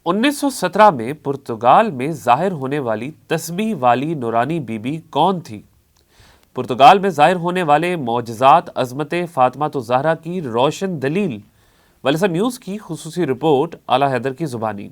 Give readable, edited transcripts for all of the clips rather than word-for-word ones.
1917 میں پرتگال میں ظاہر ہونے والی تسبیح والی نورانی بی بی کون تھی؟ پرتگال میں ظاہر ہونے والے معجزات عظمت فاطمہ الزہرا کی روشن دلیل۔ ویلسن نیوز کی خصوصی رپورٹ اعلیٰ حیدر کی زبانی۔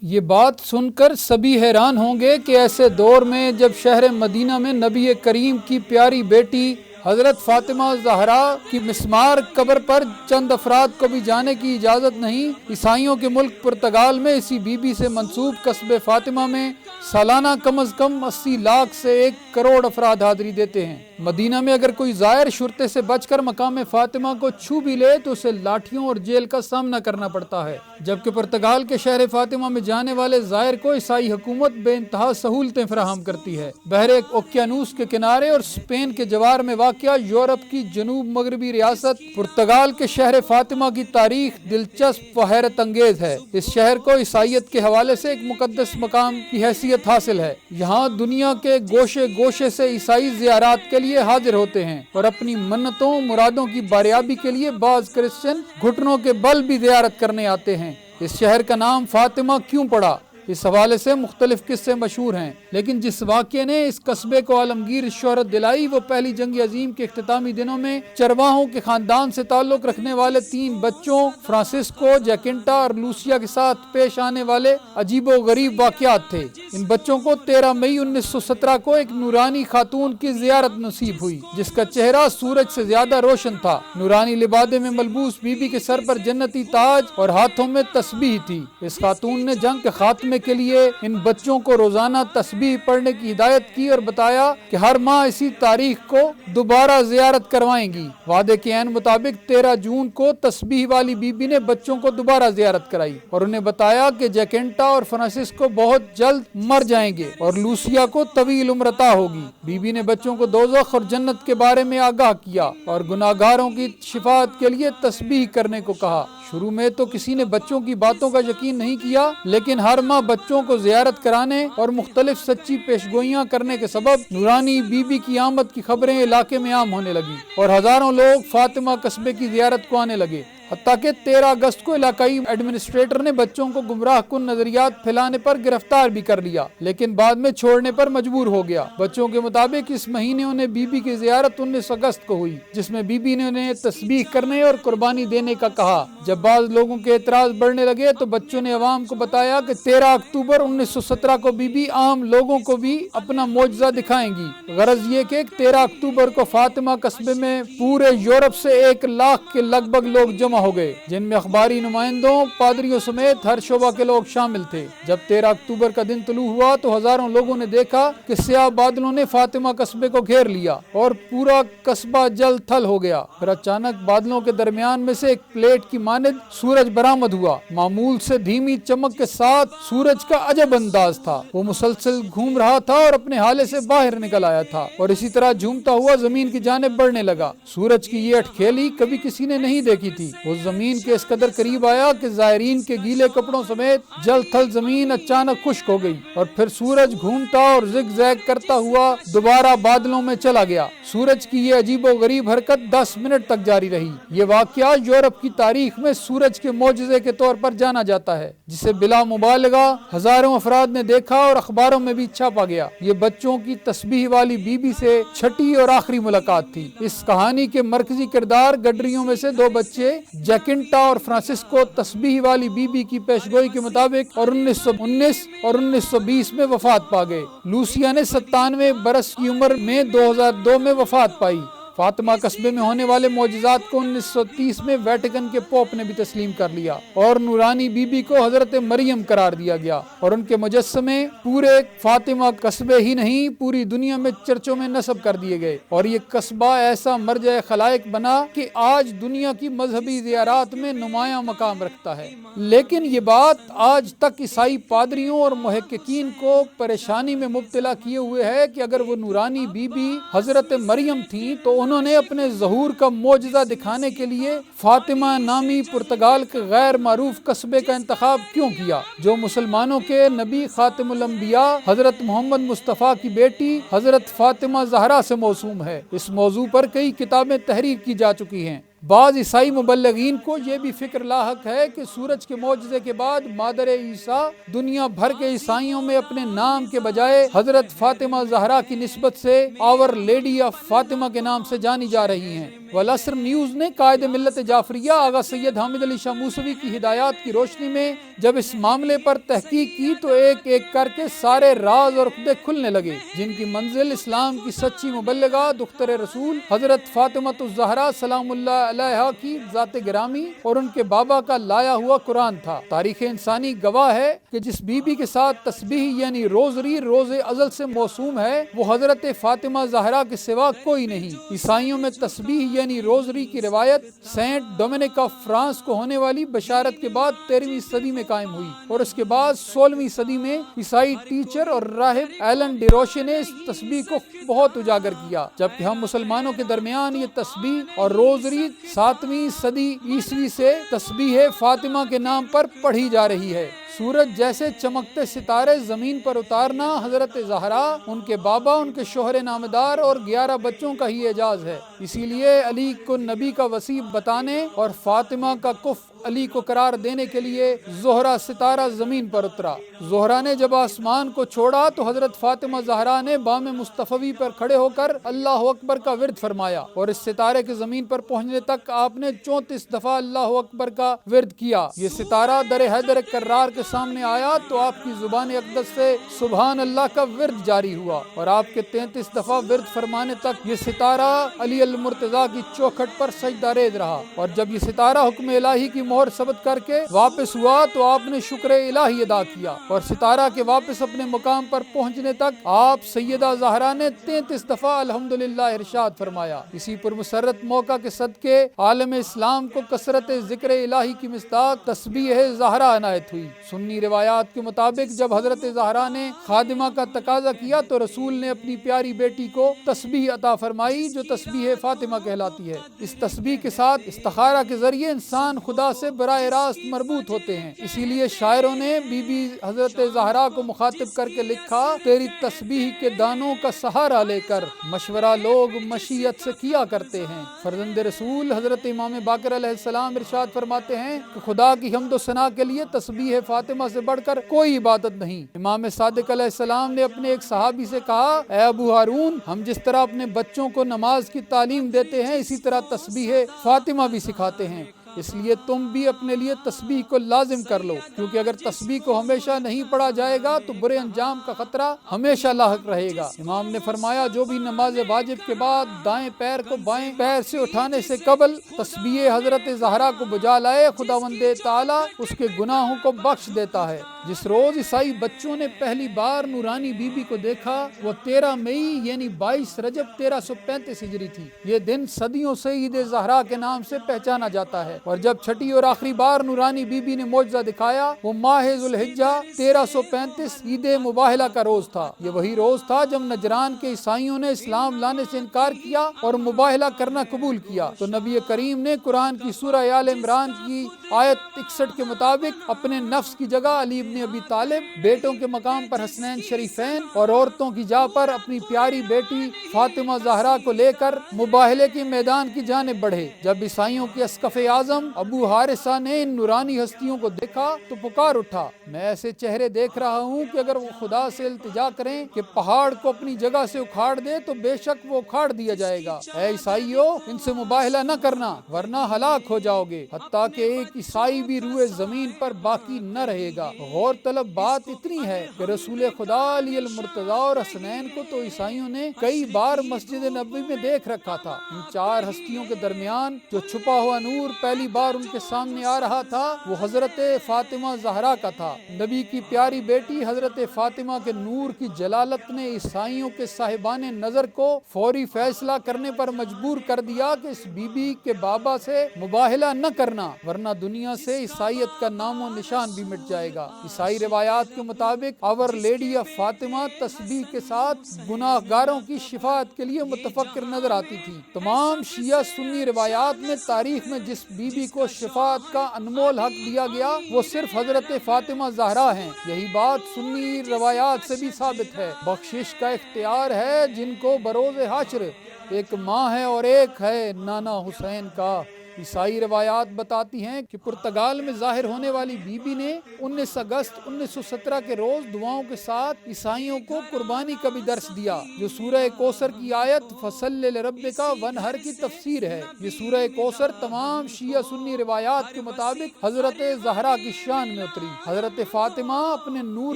یہ بات سن کر سبھی حیران ہوں گے کہ ایسے دور میں جب شہر مدینہ میں نبی کریم کی پیاری بیٹی حضرت فاطمہ زہرا کی مسمار قبر پر چند افراد کو بھی جانے کی اجازت نہیں، عیسائیوں کے ملک پرتگال میں اسی بی بی سے منسوب قصبے فاطمہ میں سالانہ کم از کم 80 لاکھ سے 1 کروڑ افراد حاضری دیتے ہیں۔ مدینہ میں اگر کوئی زائر شرطے سے بچ کر مقام فاطمہ کو چھو بھی لے تو اسے لاٹھیوں اور جیل کا سامنا کرنا پڑتا ہے، جبکہ پرتگال کے شہر فاطمہ میں جانے والے زائر کو عیسائی حکومت بے انتہا سہولتیں فراہم کرتی ہے۔ بحر اوقیانوس کے کنارے اور اسپین کے جوار میں واقع یورپ کی جنوب مغربی ریاست پرتگال کے شہر فاطمہ کی تاریخ دلچسپ و حیرت انگیز ہے۔ اس شہر کو عیسائیت کے حوالے سے ایک مقدس مقام کی حیثیت حاصل ہے۔ یہاں دنیا کے گوشے گوشے سے عیسائی زیارات کے لیے حاضر ہوتے ہیں اور اپنی منتوں مرادوں کی باریابی کے لیے بعض کرسچن گھٹنوں کے بل بھی زیارت کرنے آتے ہیں۔ اس شہر کا نام فاطمہ کیوں پڑا؟ اس حوالے سے مختلف قصے مشہور ہیں، لیکن جس واقعے نے اس قصبے کو عالمگیر شہرت دلائی وہ پہلی جنگ عظیم کے اختتامی دنوں میں چرواہوں کے خاندان سے تعلق رکھنے والے 3 بچوں فرانسسکو، جیکنٹا اور لوسیا کے ساتھ پیش آنے والے عجیب و غریب واقعات تھے۔ ان بچوں کو 13 مئی 1917 کو ایک نورانی خاتون کی زیارت نصیب ہوئی جس کا چہرہ سورج سے زیادہ روشن تھا۔ نورانی لبادے میں ملبوس بی بی کے سر پر جنتی تاج اور ہاتھوں میں تسبیح تھی۔ اس خاتون نے جنگ کے خاتمے کے لیے ان بچوں کو روزانہ تسبیح پڑھنے کی ہدایت کی اور بتایا کہ ہر ماہ اسی تاریخ کو دوبارہ زیارت کروائیں گی۔ وعدے کے عین مطابق 13 جون کو تسبیح والی بی بی نے بچوں کو دوبارہ زیارت کرائی اور انہیں بتایا کہ جیکنٹا اور فرانسسکو بہت جلد مر جائیں گے اور لوسیا کو طویل عمر عطا ہوگی۔ بی بی نے بچوں کو دوزخ اور جنت کے بارے میں آگاہ کیا اور گناہگاروں کی شفاعت کے لیے تسبیح کرنے کو کہا۔ شروع میں تو کسی نے بچوں کی باتوں کا یقین نہیں کیا، لیکن ہر ماہ بچوں کو زیارت کرانے اور مختلف سچی پیشگوئیاں کرنے کے سبب نورانی بی بی کی آمد کی خبریں علاقے میں عام ہونے لگی اور ہزاروں لوگ فاطمہ قصبے کی زیارت کو آنے لگے۔ حتیٰ کہ 13 اگست کو علاقائی ایڈمنسٹریٹر نے بچوں کو گمراہ کن نظریات پھیلانے پر گرفتار بھی کر لیا، لیکن بعد میں چھوڑنے پر مجبور ہو گیا۔ بچوں کے مطابق اس مہینے انہیں بی بی کی زیارت 19 اگست کو ہوئی، جس میں بی بی نے انہیں تسبیح کرنے اور قربانی دینے کا کہا۔ جب بعض لوگوں کے اعتراض بڑھنے لگے تو بچوں نے عوام کو بتایا کہ 13 اکتوبر 1917 کو بی بی عام لوگوں کو بھی اپنا معجزہ دکھائیں گی۔ غرض یہ کہ 13 اکتوبر کو فاطمہ قصبے میں پورے یورپ سے 1 لاکھ کے لگ بھگ لوگ جمع ہو گئے، جن میں اخباری نمائندوں، پادریوں سمیت ہر شعبہ کے لوگ شامل تھے۔ جب 13 اکتوبر کا دن طلوع ہوا تو ہزاروں لوگوں نے دیکھا کہ سیاہ بادلوں نے فاطمہ قصبے کو گھیر لیا اور پورا قصبہ جل تھل ہو گیا۔ پھر اچانک بادلوں کے درمیان میں سے ایک پلیٹ کی مانند سورج برآمد ہوا۔ معمول سے دھیمی چمک کے ساتھ سورج کا عجب انداز تھا، وہ مسلسل گھوم رہا تھا اور اپنے ہالے سے باہر نکل آیا تھا اور اسی طرح جھومتا ہوا زمین کی جانب بڑھنے لگا۔ سورج کی یہ اٹکھیلی کبھی کسی نے نہیں دیکھی تھی۔ وہ زمین کے اس قدر قریب آیا کہ زائرین کے گیلے کپڑوں سمیت جل تھل زمین اچانک خشک ہو گئی اور پھر سورج گھومتا اور زگ زیگ کرتا ہوا دوبارہ بادلوں میں چلا گیا۔ سورج کی یہ عجیب و غریب حرکت 10 منٹ تک جاری رہی۔ یہ واقعہ یورپ کی تاریخ میں سورج کے معجزے کے طور پر جانا جاتا ہے، جسے بلا مبالغہ ہزاروں افراد نے دیکھا اور اخباروں میں بھی چھاپا گیا۔ یہ بچوں کی تسبیح والی بی بی سے چھٹی اور آخری ملاقات تھی۔ اس کہانی کے مرکزی کردار گڈریوں میں سے 2 بچے جیکنٹا اور فرانسسکو تسبیح والی بی بی کی پیشگوئی کے مطابق اور 1919 اور 1920 میں وفات پا گئے۔ لوسیا نے 97 برس کی عمر میں 2002 میں وفات پائی۔ فاطمہ قصبے میں ہونے والے معجزات کو 1930 میں ویٹیکن کے پوپ نے بھی تسلیم کر لیا اور نورانی بی بی کو حضرت مریم قرار دیا گیا اور ان کے مجسمے پورے فاطمہ قصبے ہی نہیں پوری دنیا میں چرچوں میں نصب کر دیے گئے اور یہ قصبہ ایسا مرجع خلائق بنا کہ آج دنیا کی مذہبی زیارات میں نمایاں مقام رکھتا ہے۔ لیکن یہ بات آج تک عیسائی پادریوں اور محققین کو پریشانی میں مبتلا کیے ہوئے ہے کہ اگر وہ نورانی بی بی حضرت مریم تھیں تو انہوں نے اپنے ظہور کا معجزہ دکھانے کے لیے فاطمہ نامی پرتگال کے غیر معروف قصبے کا انتخاب کیوں کیا، جو مسلمانوں کے نبی خاتم الانبیاء حضرت محمد مصطفیٰ کی بیٹی حضرت فاطمہ زہرا سے موسوم ہے۔ اس موضوع پر کئی کتابیں تحریر کی جا چکی ہیں۔ بعض عیسائی مبلغین کو یہ بھی فکر لاحق ہے کہ سورج کے معجزے کے بعد مادر عیسیٰ دنیا بھر کے عیسائیوں میں اپنے نام کے بجائے حضرت فاطمہ زہرا کی نسبت سے آور لیڈی آف فاطمہ کے نام سے جانی جا رہی ہیں۔ والعصر نیوز نے قائد ملت جعفریہ آغا سید حامد علی شاہ موسوی کی ہدایات کی روشنی میں جب اس معاملے پر تحقیق کی تو ایک ایک کر کے سارے راز اور عقدے کھلنے لگے، جن کی منزل اسلام کی سچی مبلغہ دختر رسول حضرت فاطمہ الزہرا سلام اللہ علیہا کی ذات گرامی اور ان کے بابا کا لایا ہوا قرآن تھا۔ تاریخ انسانی گواہ ہے کہ جس بی بی کے ساتھ تسبیح یعنی روزری روز ازل سے موسوم ہے وہ حضرت فاطمہ زہرا کے سوا کوئی نہیں۔ عیسائیوں میں تسبیح یعنی روزری کی روایت سینٹ ڈومینک آف فرانس کو ہونے والی بشارت کے بعد 13ویں صدی میں قائم ہوئی اور اس کے بعد 16ویں صدی میں عیسائی ٹیچر اور راہب ایلن ڈی روشے نے اس تسبیح کو بہت اجاگر کیا، جبکہ ہم مسلمانوں کے درمیان یہ تسبیح اور روزری 7ویں صدی عیسوی سے تسبیح فاطمہ کے نام پر پڑھی جا رہی ہے۔ سورج جیسے چمکتے ستارے زمین پر اتارنا حضرت زہرا، ان کے بابا، ان کے شوہر نامدار اور 11 بچوں کا ہی اعجاز ہے۔ اسی لیے علی کو نبی کا وسیع بتانے اور فاطمہ کا کف علی کو قرار دینے کے لیے زہرا ستارہ زمین پر اترا۔ زہرا نے جب آسمان کو چھوڑا تو حضرت فاطمہ زہرا نے بام مصطفی پر کھڑے ہو کر اللہ اکبر کا ورد فرمایا اور اس ستارے کے زمین پر پہنچنے تک آپ نے 34 دفعہ اللہ اکبر کا ورد کیا۔ یہ ستارہ در حیدر کرار کے سامنے آیا تو آپ کی زبان اقدس سے سبحان اللہ کا ورد جاری ہوا اور آپ کے 33 دفعہ ورد فرمانے تک یہ ستارہ علی المرتضیٰ کی چوکھٹ پر سجدہ ریز رہا، اور جب یہ ستارہ حکم الہی کی مہر ثبت کر کے واپس ہوا تو آپ نے شکر الہی ادا کیا اور ستارہ کے واپس اپنے مقام پر پہنچنے تک آپ سیدہ زہرا نے 33 دفعہ الحمدللہ ارشاد فرمایا۔ اسی پر مسرت موقع کے صدقے عالم اسلام کو کثرت ذکر الہی کی مصداق تسبیح زہرا عنایت ہوئی۔ سنی روایات کے مطابق جب حضرت زہرا نے خادمہ کا تقاضا کیا تو رسول نے اپنی پیاری بیٹی کو تسبیح عطا فرمائی جو تسبیح فاطمہ کہلاتی ہے۔ اس تسبیح کے ساتھ استخارہ کے ذریعے انسان خدا سے براہ راست مربوط ہوتے ہیں، اسی لیے شاعروں نے بی بی حضرت زہرا کو مخاطب کر کے لکھا، تیری تسبیح کے دانوں کا سہارا لے کر مشورہ لوگ مشیت سے کیا کرتے ہیں۔ فرزند رسول حضرت امام باقر علیہ السلام ارشاد فرماتے ہیں کہ خدا کی حمد و ثنا کے لیے تسبیح فاطمہ سے بڑھ کر کوئی عبادت نہیں۔ امام صادق علیہ السلام نے اپنے ایک صحابی سے کہا، اے ابو ہارون، ہم جس طرح اپنے بچوں کو نماز کی تعلیم دیتے ہیں اسی طرح تسبیح فاطمہ بھی سکھاتے ہیں، اس لیے تم بھی اپنے لیے تسبیح کو لازم کر لو، کیونکہ اگر تسبیح کو ہمیشہ نہیں پڑھا جائے گا تو برے انجام کا خطرہ ہمیشہ لاحق رہے گا۔ امام نے فرمایا، جو بھی نماز واجب کے بعد دائیں پیر کو بائیں پیر سے اٹھانے سے قبل تسبیح حضرت زہرا کو بجا لائے خداوند تعالی اس کے گناہوں کو بخش دیتا ہے۔ جس روز عیسائی بچوں نے پہلی بار نورانی بی بی کو دیکھا وہ 13 مئی یعنی 22 رجب 1335 ہجری تھی۔ یہ دن صدیوں سے عید زہرا کے نام سے پہچانا جاتا ہے، اور جب چھٹی اور آخری بار نورانی بی بی نے معجزہ دکھایا وہ ماہ ذوالحجہ 1335 عید مباہلہ کا روز تھا۔ یہ وہی روز تھا جب نجران کے عیسائیوں نے اسلام لانے سے انکار کیا اور مباہلہ کرنا قبول کیا، تو نبی کریم نے قرآن کی سورہ آل عمران کی آیت 61 کے مطابق اپنے نفس کی جگہ علی ابن ابی طالب، بیٹوں کے مقام پر حسنین شریفین اور عورتوں کی جا پر اپنی پیاری بیٹی فاطمہ زہرا کو لے کر مباہلے کے میدان کی جانب بڑھے۔ جب عیسائیوں کے اسقف اعظم ابو حارثہ نے ان نورانی ہستیوں کو دیکھا تو پکار اٹھا، میں ایسے چہرے دیکھ رہا ہوں کہ اگر وہ خدا سے التجا کریں کہ پہاڑ کو اپنی جگہ سے اکھاڑ دے تو بے شک وہ اکھاڑ دیا جائے گا۔ اے عیسائیوں، ان سے مباہلہ نہ کرنا ورنہ ہلاک ہو جاؤ گے، حتیٰ کہ ایک عیسائی بھی روئے زمین پر باقی نہ رہے گا۔ غور طلب بات اتنی ہے کہ رسول خدا علی المرتضیٰ اور حسنین کو تو عیسائیوں نے کئی بار مسجد نبوی میں دیکھ رکھا تھا۔ ان 4 ہستیوں کے درمیان جو چھپا ہوا نور پہلی بار ان کے سامنے آ رہا تھا وہ حضرت فاطمہ زہرا کا تھا۔ نبی کی پیاری بیٹی حضرت فاطمہ کے نور کی جلالت نے عیسائیوں کے صاحبان نظر کو فوری فیصلہ کرنے پر مجبور کر دیا کہ اس بی بی کے بابا سے مباہلہ نہ کرنا ورنہ دنیا سے عیسائیت کا نام و نشان بھی مٹ جائے گا۔ عیسائی روایات کے مطابق آور لیڈی آف فاطمہ تسبیح کے ساتھ گناہ گاروں کی شفاعت کے لیے متفکر نظر آتی تھی۔ تمام شیعہ سنی روایات میں تاریخ میں جس بی بی کو شفاعت کا انمول حق دیا گیا وہ صرف حضرت فاطمہ زہرا ہیں۔ یہی بات سنی روایات سے بھی ثابت ہے۔ بخشش کا اختیار ہے جن کو بروز حشر، ایک ماں ہے اور ایک ہے نانا حسین کا عیسائی روایات بتاتی ہیں کہ پرتگال میں ظاہر ہونے والی بی بی نے 19 اگست 1917 کے روز دعاؤں کے ساتھ عیسائیوں کو قربانی کا بھی درس دیا، جو سورہ کوثر کی آیت فصل لربک وانحر کی تفسیر ہے۔ یہ سورہ کوثر تمام شیعہ سنی روایات کے مطابق حضرت زہرا کی شان میں اتری۔ حضرت فاطمہ اپنے نور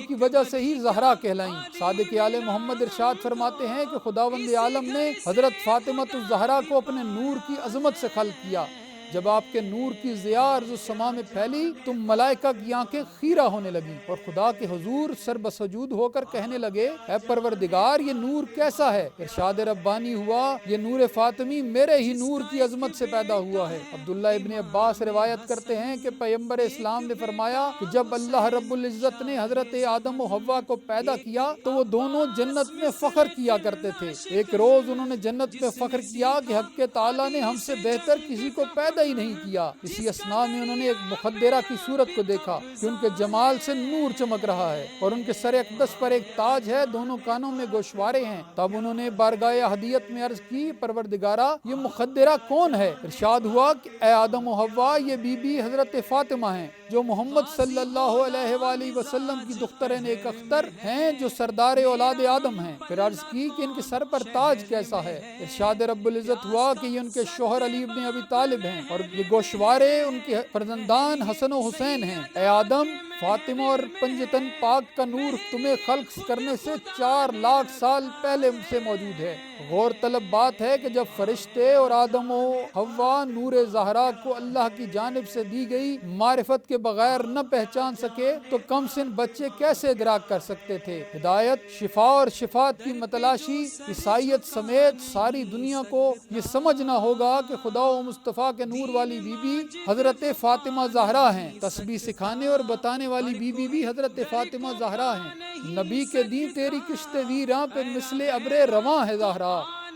کی وجہ سے ہی زہرا کہلائیں۔ صادق آل محمد ارشاد فرماتے ہیں کہ خداوند عالم نے حضرت فاطمہ الزہرا کو اپنے نور کی عظمت سے خلق کیا۔ جب آپ کے نور کی ضیاء عرض السما میں پھیلی تو ملائکہ کی آنکھیں خیرہ ہونے لگیں اور خدا کے حضور سر بسجود ہو کر کہنے لگے، اے پروردگار یہ نور کیسا ہے؟ ارشاد ربانی ہوا، یہ نور فاطمی میرے ہی نور کی عظمت سے پیدا ہوا ہے۔ عبداللہ ابن عباس روایت کرتے ہیں کہ پیغمبر اسلام نے فرمایا کہ جب اللہ رب العزت نے حضرت آدم و حوا کو پیدا کیا تو وہ دونوں جنت میں فخر کیا کرتے تھے۔ ایک روز انہوں نے جنت میں فخر کیا کہ حق تعالیٰ نے ہم سے بہتر کسی کو پیدا ہی نہیں کیا۔ اسی اثناء میں انہوں نے ایک مخدرہ کی صورت کو دیکھا کہ ان کے جمال سے نور چمک رہا ہے اور ان کے سر اقدس پر ایک تاج ہے، دونوں کانوں میں گوشوارے ہیں۔ تب انہوں نے بارگاہ ہدیت میں عرض کی، پروردگارا یہ مخدرہ کون ہے؟ ارشاد ہوا کہ اے آدم و حوا، یہ بی بی حضرت فاطمہ ہیں جو محمد صلی اللہ علیہ وآلہ وسلم کی دختر نیک اختر ہیں، جو سردار اولاد آدم ہیں۔ پھر عرض کی کہ ان کے سر پر تاج کیسا ہے؟ ارشاد رب العزت ہوا کہ یہ ان کے شوہر علی ابن ابی طالب ہیں اور یہ گوشوارے ان کے فرزندان حسن و حسین ہیں۔ اے آدم، فاطمہ اور پنجتن پاک کا نور تمہیں خلق کرنے سے 4 لاکھ سال پہلے سے موجود ہے۔ غور طلب بات ہے کہ جب فرشتے اور آدم و حوا نور زہرا کو اللہ کی جانب سے دی گئی معرفت کے بغیر نہ پہچان سکے تو کم سن بچے کیسے ادراک کر سکتے تھے؟ ہدایت، شفا اور شفاعت کی متلاشی عیسائیت سمیت ساری دنیا کو یہ سمجھنا ہوگا کہ خدا و مصطفیٰ کے نور والی بی بی حضرت فاطمہ زہرا ہیں۔ تسبیح سکھانے اور بتانے والی بی بی بھی حضرت فاطمہ زہرا ہیں۔ نبی کے دین تیری کشت ویراں پہ مثل ابر رواں ہے زہرا،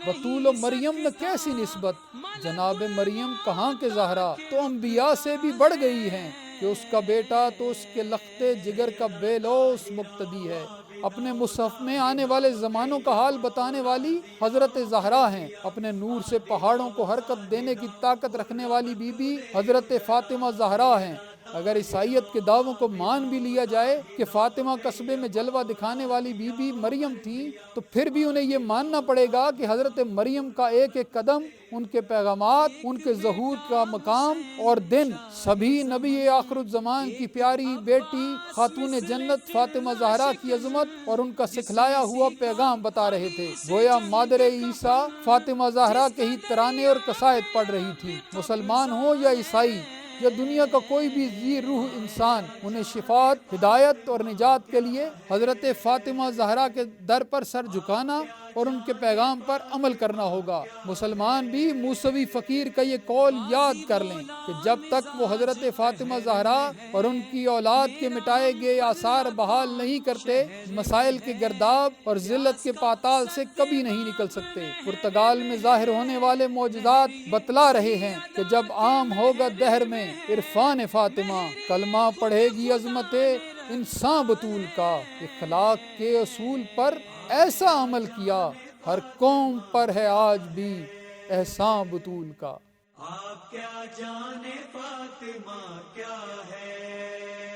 بطول و مریم نہ کیسی نسبت، جناب مریم کہاں کے زہرا، تو انبیاء سے بھی بڑھ گئی ہیں کہ اس کا بیٹا تو اس کے لختے جگر کا بے لوث مقتدی ہے۔ اپنے مصحف میں آنے والے زمانوں کا حال بتانے والی حضرت زہرا ہیں۔ اپنے نور سے پہاڑوں کو حرکت دینے کی طاقت رکھنے والی بی بی حضرت فاطمہ زہرا ہیں۔ اگر عیسائیت کے دعووں کو مان بھی لیا جائے کہ فاطمہ قصبے میں جلوہ دکھانے والی بی بی مریم تھی، تو پھر بھی انہیں یہ ماننا پڑے گا کہ حضرت مریم کا ایک ایک قدم، ان کے پیغامات، ان کے ظہور کا مقام اور دن سبھی نبی آخر الزمان کی پیاری بیٹی خاتون جنت فاطمہ زہرا کی عظمت اور ان کا سکھلایا ہوا پیغام بتا رہے تھے۔ گویا مادر عیسیٰ فاطمہ زہرا کے ہی ترانے اور قصائد پڑھ رہی تھی۔ مسلمان ہو یا عیسائی یا دنیا کا کوئی بھی ذی روح انسان، انہیں شفاعت، ہدایت اور نجات کے لیے حضرت فاطمہ زہرا کے در پر سر جھکانا اور ان کے پیغام پر عمل کرنا ہوگا۔ مسلمان بھی موسوی فقیر کا یہ قول یاد کر لیں کہ جب تک وہ حضرت فاطمہ زہرا اور ان کی اولاد کے مٹائے گئے آثار بحال نہیں کرتے، مسائل کے گرداب اور ذلت کے پاتال سے کبھی نہیں نکل سکتے۔ پرتگال میں ظاہر ہونے والے معجزات بتلا رہے ہیں کہ جب عام ہوگا دہر میں عرفان فاطمہ، کلمہ پڑھے گی عظمت انسان بطول کا، اخلاق کے اصول پر ایسا عمل کیا، ہر قوم پر ہے آج بھی احسان بطول کا۔ آپ کیا جانے فاطمہ کیا ہے۔